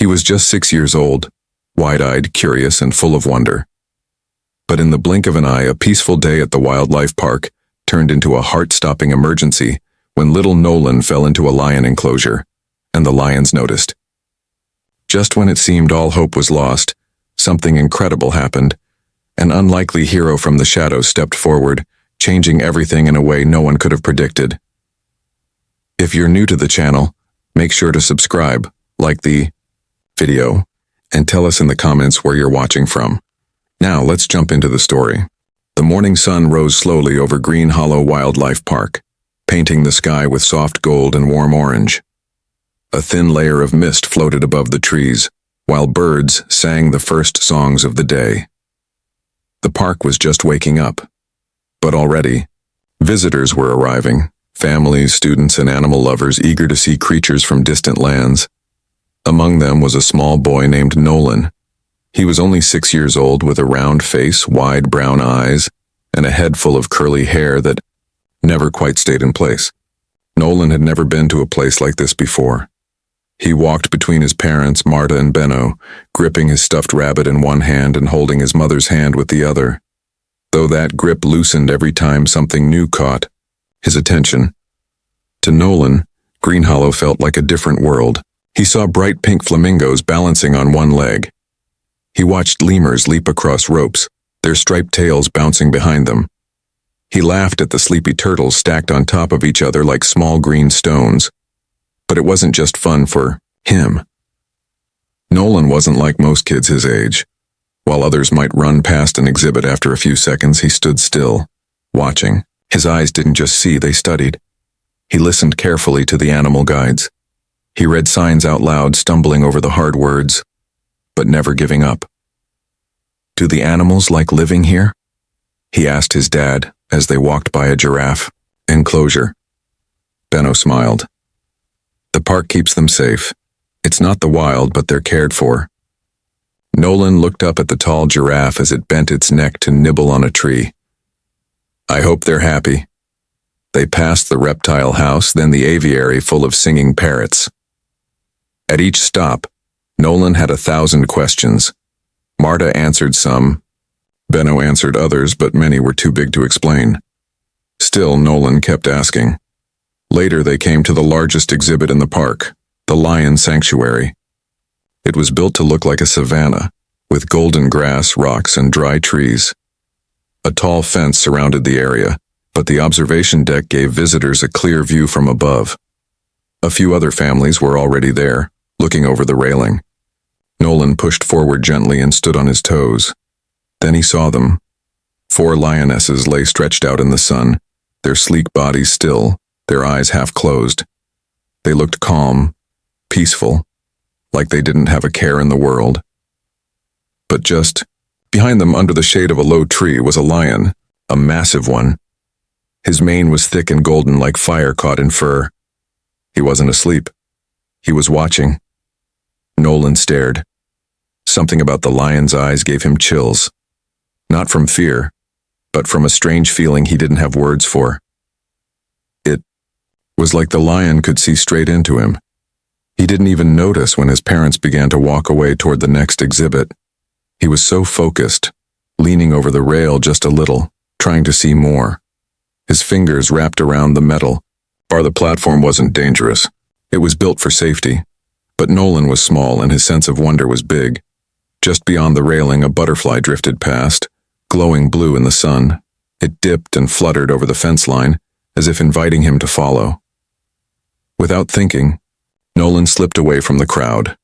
He was just 6 years old, wide-eyed, curious, and full of wonder. But in the blink of an eye, a peaceful day at the wildlife park turned into a heart-stopping emergency when little Nolan fell into a lion enclosure, and the lions noticed. Just when it seemed all hope was lost, something incredible happened. An unlikely hero from the shadows stepped forward, changing everything in a way no one could have predicted. If you're new to the channel, make sure to subscribe, like the video, and tell us in the comments where you're watching from. Now let's jump into the story. The morning sun rose slowly over Green Hollow Wildlife Park, painting the sky with soft gold and warm orange. A thin layer of mist floated above the trees, while birds sang the first songs of the day. The park was just waking up, but already, visitors were arriving, families, students, and animal lovers eager to see creatures from distant lands. Among them was a small boy named Nolan. He was only 6 years old with a round face, wide brown eyes, and a head full of curly hair that never quite stayed in place. Nolan had never been to a place like this before. He walked between his parents, Marta and Benno, gripping his stuffed rabbit in one hand and holding his mother's hand with the other. Though that grip loosened every time something new caught his attention. To Nolan, Green Hollow felt like a different world. He saw bright pink flamingos balancing on one leg. He watched lemurs leap across ropes, their striped tails bouncing behind them. He laughed at the sleepy turtles stacked on top of each other like small green stones. But it wasn't just fun for him. Nolan wasn't like most kids his age. While others might run past an exhibit after a few seconds, he stood still, watching. His eyes didn't just see, they studied. He listened carefully to the animal guides. He read signs out loud, stumbling over the hard words, but never giving up. "Do the animals like living here?" he asked his dad as they walked by a giraffe enclosure. Benno smiled. "The park keeps them safe. It's not the wild, but they're cared for." Nolan looked up at the tall giraffe as it bent its neck to nibble on a tree. "I hope they're happy." They passed the reptile house, then the aviary full of singing parrots. At each stop, Nolan had 1,000 questions. Marta answered some. Benno answered others, but many were too big to explain. Still, Nolan kept asking. Later, they came to the largest exhibit in the park, the lion sanctuary. It was built to look like a savanna, with golden grass, rocks, and dry trees. A tall fence surrounded the area, but the observation deck gave visitors a clear view from above. A few other families were already there, looking over the railing. Nolan pushed forward gently and stood on his toes. Then he saw them. 4 lionesses lay stretched out in the sun, their sleek bodies still, their eyes half closed. They looked calm, peaceful, like they didn't have a care in the world. But just behind them, under the shade of a low tree, was a lion, a massive one. His mane was thick and golden like fire caught in fur. He wasn't asleep. He was watching. Nolan stared. Something about the lion's eyes gave him chills. Not from fear, but from a strange feeling he didn't have words for. It was like the lion could see straight into him. He didn't even notice when his parents began to walk away toward the next exhibit. He was so focused, leaning over the rail just a little, trying to see more. His fingers wrapped around the metal. The platform wasn't dangerous. It was built for safety. But Nolan was small and his sense of wonder was big. Just beyond the railing, a butterfly drifted past, glowing blue in the sun. It dipped and fluttered over the fence line, as if inviting him to follow. Without thinking, Nolan slipped away from the crowd.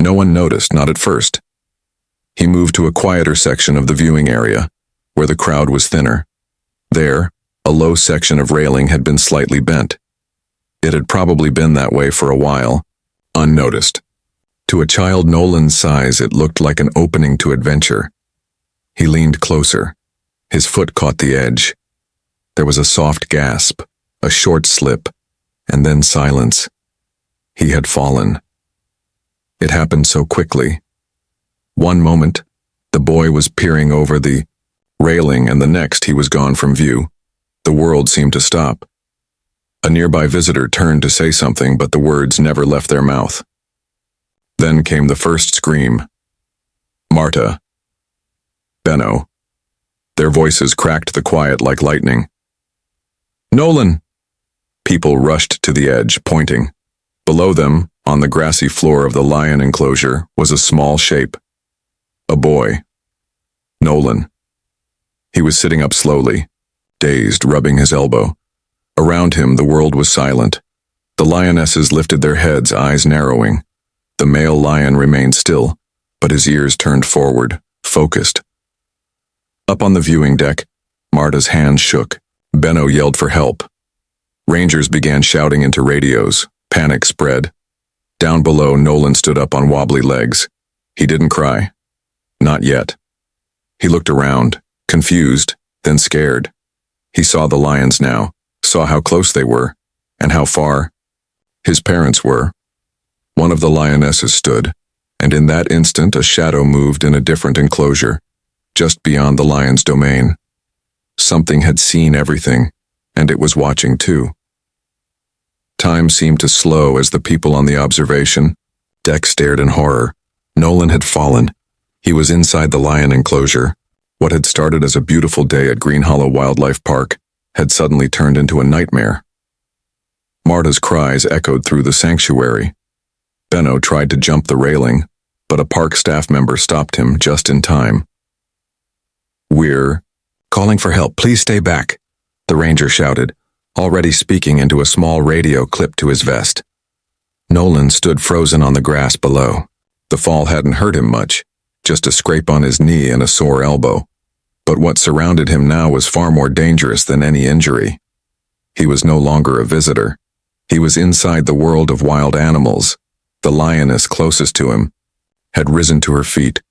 No one noticed, not at first. He moved to a quieter section of the viewing area, where the crowd was thinner. There, a low section of railing had been slightly bent. It had probably been that way for a while, unnoticed. To a child Nolan's size, it looked like an opening to adventure. He leaned closer. His foot caught the edge. There was a soft gasp, a short slip, and then silence. He had fallen. It happened so quickly. One moment, the boy was peering over the railing, and the next he was gone from view. The world seemed to stop. A nearby visitor turned to say something, but the words never left their mouth. Then came the first scream. Marta. Benno. Their voices cracked the quiet like lightning. Nolan! People rushed to the edge, pointing. Below them, on the grassy floor of the lion enclosure, was a small shape. A boy. Nolan. He was sitting up slowly, dazed, rubbing his elbow. Around him, the world was silent. The lionesses lifted their heads, eyes narrowing. The male lion remained still, but his ears turned forward, focused. Up on the viewing deck, Marta's hands shook. Benno yelled for help. Rangers began shouting into radios. Panic spread. Down below, Nolan stood up on wobbly legs. He didn't cry. Not yet. He looked around, confused, then scared. He saw the lions now, saw how close they were, and how far his parents were. One of the lionesses stood, and in that instant a shadow moved in a different enclosure, just beyond the lion's domain. Something had seen everything, and it was watching too. Time seemed to slow as the people on the observation deck stared in horror. Nolan had fallen. He was inside the lion enclosure. What had started as a beautiful day at Green Hollow Wildlife Park had suddenly turned into a nightmare. Marta's cries echoed through the sanctuary. Benno tried to jump the railing, but a park staff member stopped him just in time. We're calling for help. Please stay back, the ranger shouted, already speaking into a small radio clipped to his vest. Nolan stood frozen on the grass below. The fall hadn't hurt him much, just a scrape on his knee and a sore elbow. But what surrounded him now was far more dangerous than any injury. He was no longer a visitor. He was inside the world of wild animals. The lioness closest to him had risen to her feet.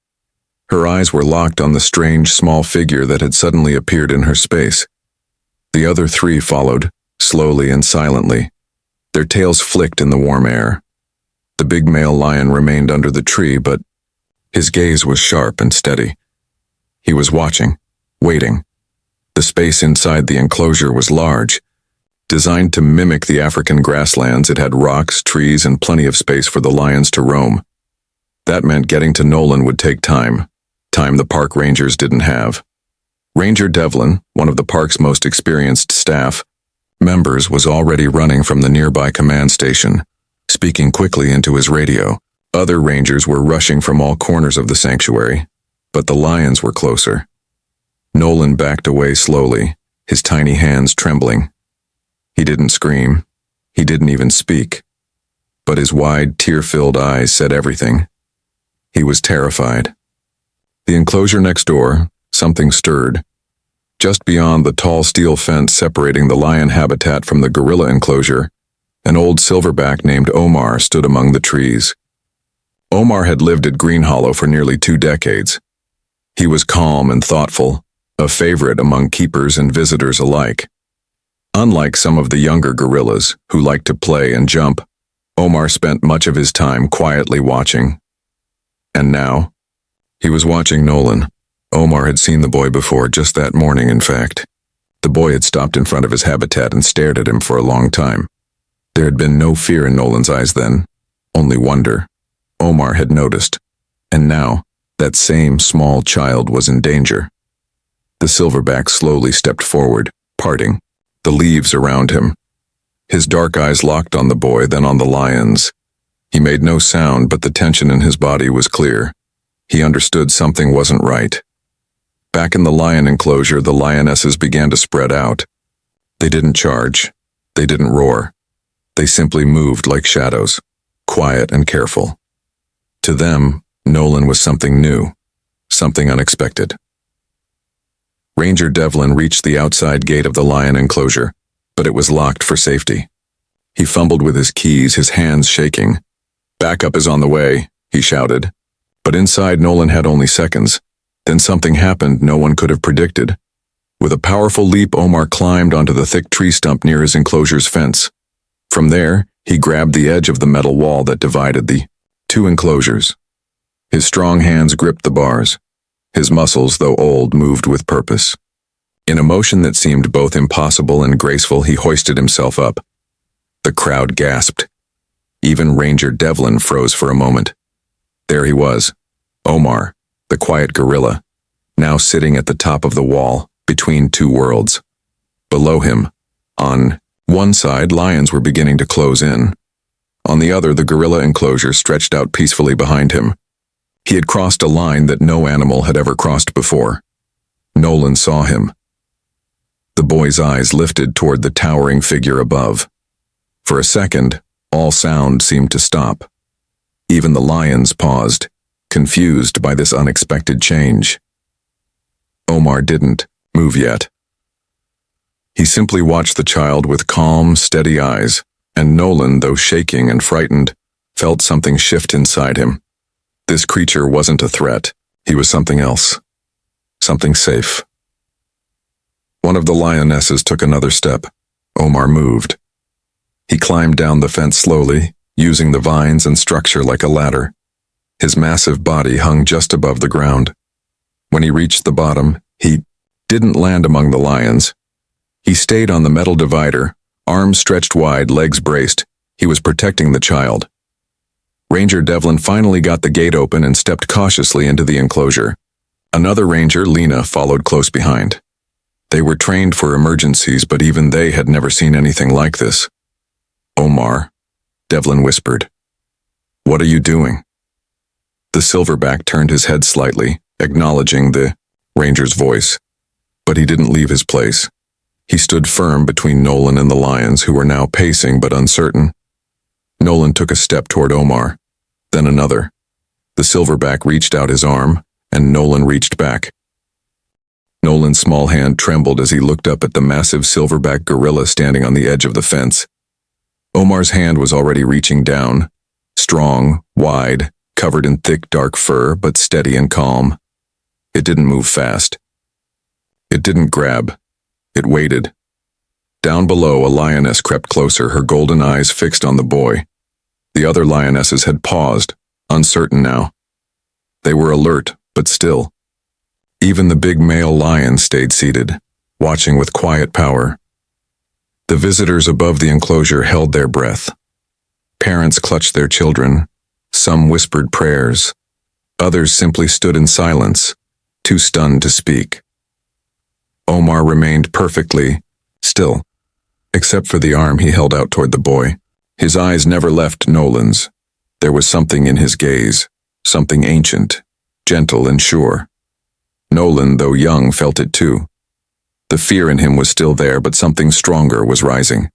Her eyes were locked on the strange small figure that had suddenly appeared in her space. The other three followed, slowly and silently. Their tails flicked in the warm air. The big male lion remained under the tree, but his gaze was sharp and steady. He was watching, waiting. The space inside the enclosure was large. Designed to mimic the African grasslands, it had rocks, trees, and plenty of space for the lions to roam. That meant getting to Nolan would take time the park rangers didn't have. Ranger Devlin, one of the park's most experienced staff members, was already running from the nearby command station, speaking quickly into his radio. Other rangers were rushing from all corners of the sanctuary, but the lions were closer. Nolan backed away slowly, his tiny hands trembling. He didn't scream. He didn't even speak. But his wide, tear-filled eyes said everything. He was terrified. The enclosure next door, something stirred. Just beyond the tall steel fence separating the lion habitat from the gorilla enclosure, an old silverback named Omar stood among the trees. Omar had lived at Green Hollow for nearly 2 decades. He was calm and thoughtful, a favorite among keepers and visitors alike. Unlike some of the younger gorillas who liked to play and jump, Omar spent much of his time quietly watching. And now, he was watching Nolan. Omar had seen the boy before, just that morning, in fact. The boy had stopped in front of his habitat and stared at him for a long time. There had been no fear in Nolan's eyes then, only wonder. Omar had noticed, and now, that same small child was in danger. The silverback slowly stepped forward, parting the leaves around him. His dark eyes locked on the boy, then on the lions. He made no sound, but the tension in his body was clear. He understood something wasn't right. Back in the lion enclosure, the lionesses began to spread out. They didn't charge. They didn't roar. They simply moved like shadows, quiet and careful. To them, Nolan was something new, something unexpected. Ranger Devlin reached the outside gate of the lion enclosure, but it was locked for safety. He fumbled with his keys, his hands shaking. "Backup is on the way," he shouted. But inside, Nolan had only seconds. Then something happened no one could have predicted. With a powerful leap, Omar climbed onto the thick tree stump near his enclosure's fence. From there, he grabbed the edge of the metal wall that divided the 2 enclosures. His strong hands gripped the bars. His muscles, though old, moved with purpose. In a motion that seemed both impossible and graceful, he hoisted himself up. The crowd gasped. Even Ranger Devlin froze for a moment. There he was, Omar, the quiet gorilla, now sitting at the top of the wall, between two worlds. Below him, on one side, lions were beginning to close in. On the other, the gorilla enclosure stretched out peacefully behind him. He had crossed a line that no animal had ever crossed before. Nolan saw him. The boy's eyes lifted toward the towering figure above. For a second, all sound seemed to stop. Even the lions paused, confused by this unexpected change. Omar didn't move yet. He simply watched the child with calm, steady eyes, and Nolan, though shaking and frightened, felt something shift inside him. This creature wasn't a threat. He was something else. Something safe. One of the lionesses took another step. Omar moved. He climbed down the fence slowly, using the vines and structure like a ladder. His massive body hung just above the ground. When he reached the bottom, he didn't land among the lions. He stayed on the metal divider, arms stretched wide, legs braced. He was protecting the child. Ranger Devlin finally got the gate open and stepped cautiously into the enclosure. Another ranger, Lena, followed close behind. They were trained for emergencies, but even they had never seen anything like this. Omar, Devlin whispered. What are you doing? The silverback turned his head slightly, acknowledging the ranger's voice, but he didn't leave his place. He stood firm between Nolan and the lions, who were now pacing but uncertain. Nolan took a step toward Omar, then another. The silverback reached out his arm, and Nolan reached back. Nolan's small hand trembled as he looked up at the massive silverback gorilla standing on the edge of the fence. Omar's hand was already reaching down, strong, wide, covered in thick dark fur, but steady and calm. It didn't move fast. It didn't grab. It waited. Down below, a lioness crept closer, her golden eyes fixed on the boy. The other lionesses had paused, uncertain now. They were alert, but still. Even the big male lion stayed seated, watching with quiet power. The visitors above the enclosure held their breath. Parents clutched their children. Some whispered prayers. Others simply stood in silence, too stunned to speak. Omar remained perfectly still, except for the arm he held out toward the boy. His eyes never left Nolan's. There was something in his gaze, something ancient, gentle and sure. Nolan, though young, felt it too. The fear in him was still there, but something stronger was rising.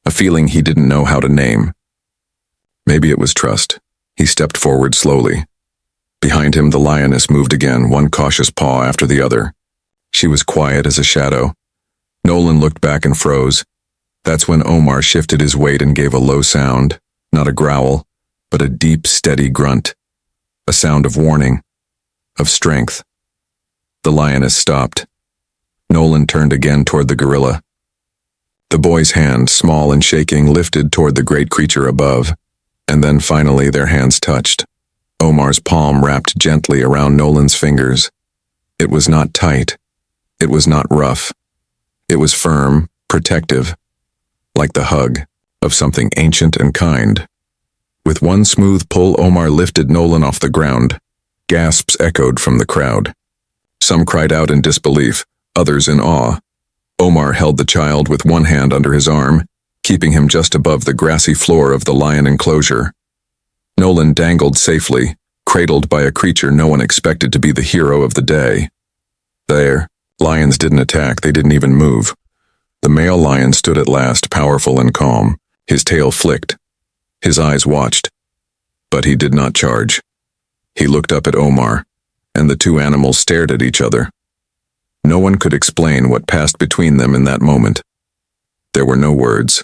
A feeling he didn't know how to name. Maybe it was trust. He stepped forward slowly. Behind him, the lioness moved again, one cautious paw after the other. She was quiet as a shadow. Nolan looked back and froze. That's when Omar shifted his weight and gave a low sound, not a growl, but a deep, steady grunt. A sound of warning, of strength. The lioness stopped. Nolan turned again toward the gorilla. The boy's hand, small and shaking, lifted toward the great creature above, and then finally their hands touched. Omar's palm wrapped gently around Nolan's fingers. It was not tight. It was not rough. It was firm, protective, like the hug of something ancient and kind. With one smooth pull, Omar lifted Nolan off the ground. Gasps echoed from the crowd. Some cried out in disbelief, others in awe. Omar held the child with one hand under his arm, keeping him just above the grassy floor of the lion enclosure. Nolan dangled safely, cradled by a creature no one expected to be the hero of the day. There, lions didn't attack, they didn't even move. The male lion stood at last, powerful and calm. His tail flicked. His eyes watched. But he did not charge. He looked up at Omar, and the two animals stared at each other. No one could explain what passed between them in that moment. There were no words,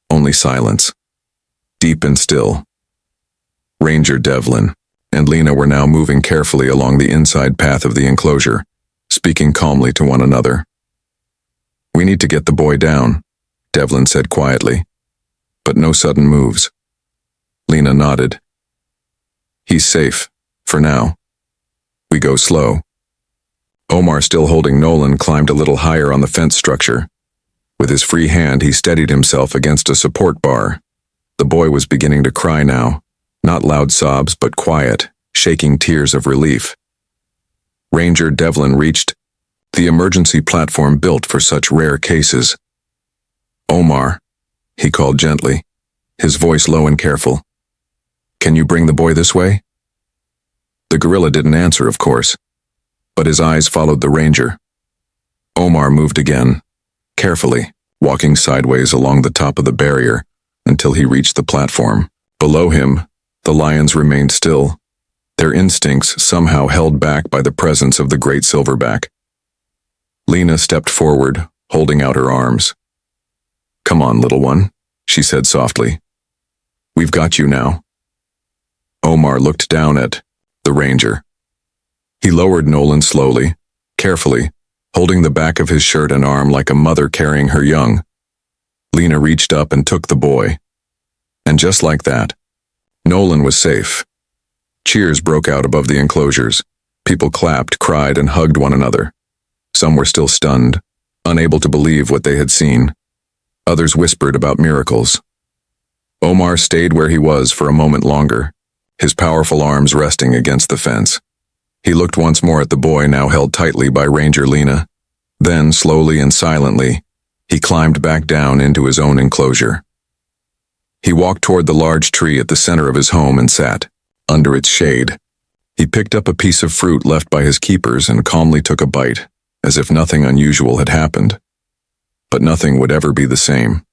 only silence, deep and still. Ranger Devlin and Lena were now moving carefully along the inside path of the enclosure, speaking calmly to one another. "We need to get the boy down," Devlin said quietly, but no sudden moves. Lena nodded. "He's safe, for now. We go slow." Omar, still holding Nolan, climbed a little higher on the fence structure. With his free hand, he steadied himself against a support bar. The boy was beginning to cry now, Not loud sobs, but quiet, shaking tears of relief. Ranger Devlin reached the emergency platform built for such rare cases. "Omar," he called gently, his voice low and careful. "Can you bring the boy this way?" The gorilla didn't answer, of course, but his eyes followed the ranger. Omar moved again, carefully, walking sideways along the top of the barrier until he reached the platform. Below him, the lions remained still, their instincts somehow held back by the presence of the great silverback. Lena stepped forward, holding out her arms. "Come on, little one," she said softly. "We've got you now." Omar looked down at the ranger. He lowered Nolan slowly, carefully, holding the back of his shirt and arm like a mother carrying her young. Lena reached up and took the boy. And just like that, Nolan was safe. Cheers broke out above the enclosures. People clapped, cried, and hugged one another. Some were still stunned, unable to believe what they had seen. Others whispered about miracles. Omar stayed where he was for a moment longer, his powerful arms resting against the fence. He looked once more at the boy now held tightly by Ranger Lena. Then, slowly and silently, he climbed back down into his own enclosure. He walked toward the large tree at the center of his home and sat under its shade. He picked up a piece of fruit left by his keepers and calmly took a bite, as if nothing unusual had happened. But nothing would ever be the same.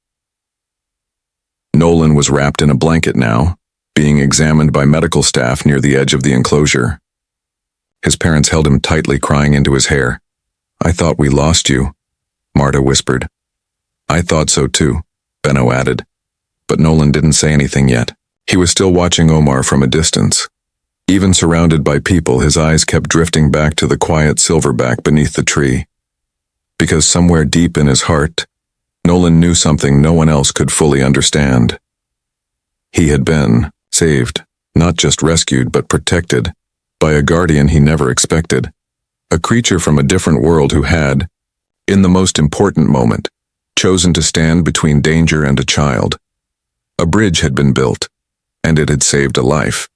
Nolan was wrapped in a blanket now, being examined by medical staff near the edge of the enclosure. His parents held him tightly, crying into his hair. "I thought we lost you," Marta whispered. "I thought so too," Benno added. But Nolan didn't say anything yet. He was still watching Omar from a distance. Even surrounded by people, his eyes kept drifting back to the quiet silverback beneath the tree. Because somewhere deep in his heart, Nolan knew something no one else could fully understand. He had been saved, not just rescued but protected, by a guardian he never expected. A creature from a different world who had, in the most important moment, chosen to stand between danger and a child. A bridge had been built, and it had saved a life.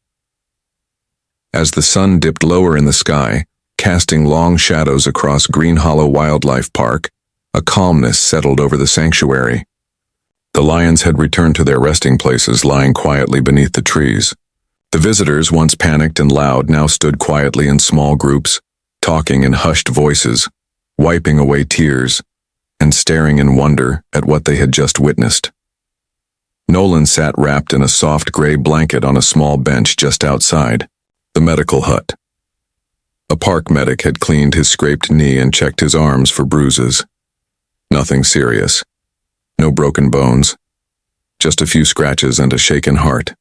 As the sun dipped lower in the sky, casting long shadows across Green Hollow Wildlife Park, a calmness settled over the sanctuary. The lions had returned to their resting places, lying quietly beneath the trees. The visitors, once panicked and loud, now stood quietly in small groups, talking in hushed voices, wiping away tears, and staring in wonder at what they had just witnessed. Nolan sat wrapped in a soft gray blanket on a small bench just outside the medical hut. A park medic had cleaned his scraped knee and checked his arms for bruises. Nothing serious. No broken bones. Just a few scratches and a shaken heart.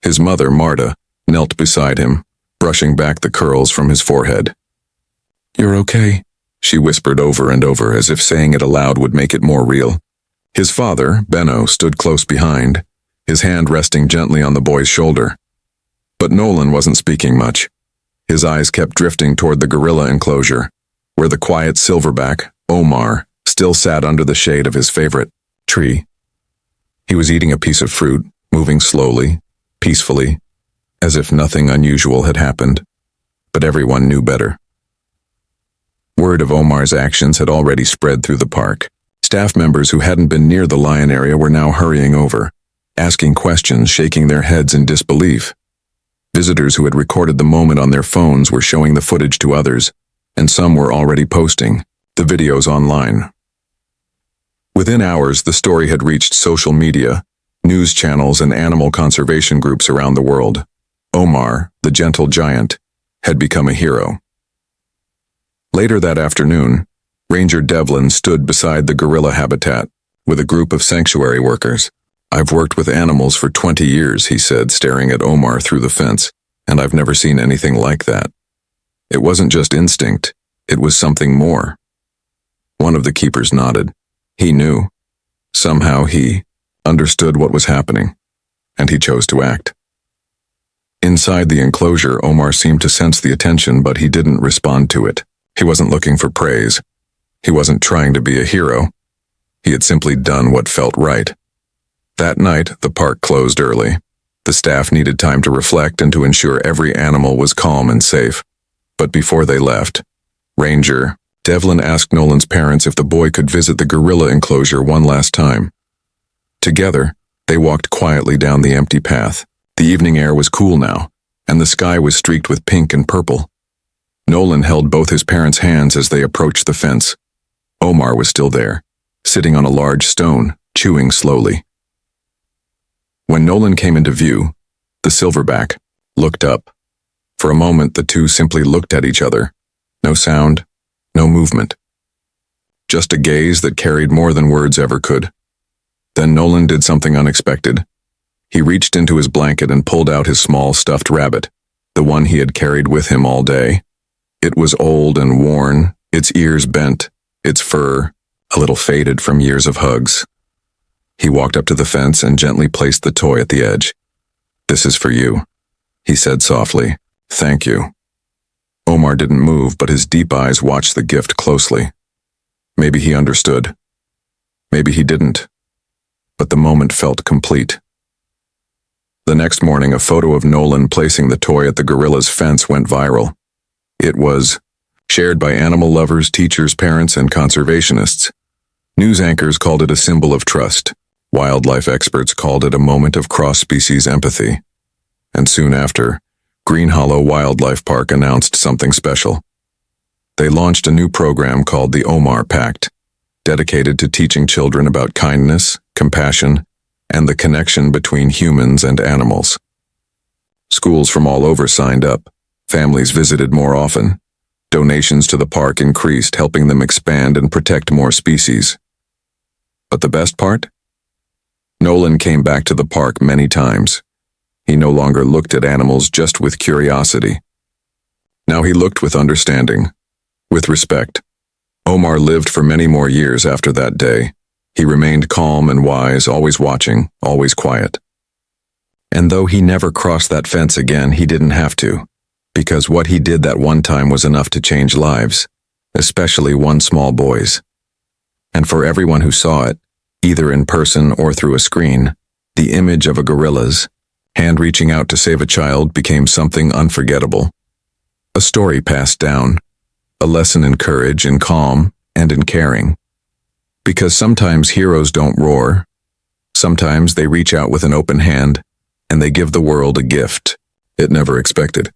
His mother, Marta, knelt beside him, brushing back the curls from his forehead. "You're okay," she whispered over and over, as if saying it aloud would make it more real. His father, Benno, stood close behind, his hand resting gently on the boy's shoulder. But Nolan wasn't speaking much. His eyes kept drifting toward the gorilla enclosure, where the quiet silverback, Omar, still sat under the shade of his favorite tree. He was eating a piece of fruit, moving slowly, peacefully, as if nothing unusual had happened. But everyone knew better. Word of Omar's actions had already spread through the park. Staff members who hadn't been near the lion area were now hurrying over, asking questions, shaking their heads in disbelief. Visitors who had recorded the moment on their phones were showing the footage to others, and some were already posting the videos online. Within hours, the story had reached social media, news channels, and animal conservation groups around the world. Omar, the gentle giant, had become a hero. Later that afternoon, Ranger Devlin stood beside the gorilla habitat with a group of sanctuary workers. "I've worked with animals for 20 years, he said, staring at Omar through the fence, "and I've never seen anything like that. It wasn't just instinct, it was something more." One of the keepers nodded. He knew. Somehow he understood what was happening, and he chose to act. Inside the enclosure, Omar seemed to sense the attention, but he didn't respond to it. He wasn't looking for praise. He wasn't trying to be a hero. He had simply done what felt right. That night, the park closed early. The staff needed time to reflect and to ensure every animal was calm and safe. But before they left, Ranger Devlin asked Nolan's parents if the boy could visit the gorilla enclosure one last time. Together, they walked quietly down the empty path. The evening air was cool now, and the sky was streaked with pink and purple. Nolan held both his parents' hands as they approached the fence. Omar was still there, sitting on a large stone, chewing slowly. When Nolan came into view, the silverback looked up. For a moment, the two simply looked at each other. No sound, no movement. Just a gaze that carried more than words ever could. Then Nolan did something unexpected. He reached into his blanket and pulled out his small stuffed rabbit, the one he had carried with him all day. It was old and worn, its ears bent, its fur a little faded from years of hugs. He walked up to the fence and gently placed the toy at the edge. "This is for you," he said softly. "Thank you." Omar didn't move, but his deep eyes watched the gift closely. Maybe he understood. Maybe he didn't. But the moment felt complete. The next morning, a photo of Nolan placing the toy at the gorilla's fence went viral. It was shared by animal lovers, teachers, parents, and conservationists. News anchors called it a symbol of trust. Wildlife experts called it a moment of cross-species empathy. And soon after, Green Hollow Wildlife Park announced something special. They launched a new program called the Omar Pact, dedicated to teaching children about kindness, compassion, and the connection between humans and animals. Schools from all over signed up. Families visited more often. Donations to the park increased, helping them expand and protect more species. But the best part? Nolan came back to the park many times. He no longer looked at animals just with curiosity. Now he looked with understanding, with respect. Omar lived for many more years after that day. He remained calm and wise, always watching, always quiet. And though he never crossed that fence again, he didn't have to, because what he did that one time was enough to change lives, especially one small boy's. And for everyone who saw it, either in person or through a screen, the image of a gorilla's hand reaching out to save a child became something unforgettable. A story passed down, a lesson in courage, in calm, and in caring. Because sometimes heroes don't roar. Sometimes they reach out with an open hand, and they give the world a gift it never expected.